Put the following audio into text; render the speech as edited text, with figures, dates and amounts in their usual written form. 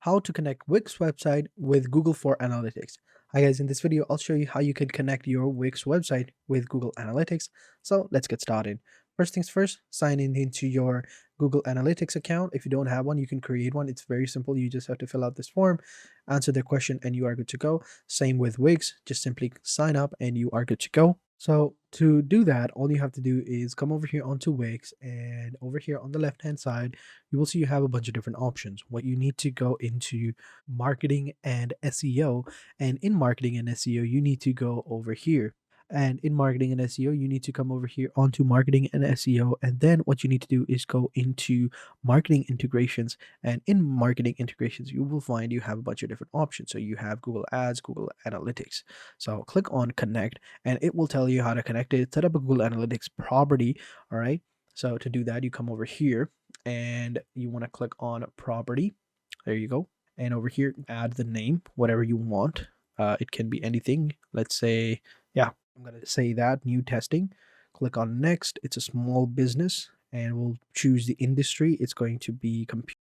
how to connect Wix website with Google for Analytics. Hi guys, in this video I'll show you how you can connect your Wix website with Google Analytics. So let's get started. First things first, sign in into your Google Analytics account. If you don't have one, you can create one. It's very simple. You just have to fill out this form, answer the question, and you are good to go. Same with Wix, just simply sign up and you are good to go. So to do that, all you have to do is come over here onto Wix, and over here on the left hand side you will see you have a bunch of different options. What you need to go into marketing and SEO, and in marketing and SEO you need to go over here. And in marketing and SEO, you need to come over here onto marketing and SEO. And then what you need to do is go into marketing integrations. And in marketing integrations, you will find you have a bunch of different options. So you have Google Ads, Google Analytics. So click on connect and it will tell you how to connect it. Set up a Google Analytics property. All right. So to do that, you come over here and you want to click on property. There you go. And over here, add the name, whatever you want. It can be anything. Let's say, yeah, I'm going to say that new testing. Click on next. It's a small business and we'll choose the industry. It's going to be computer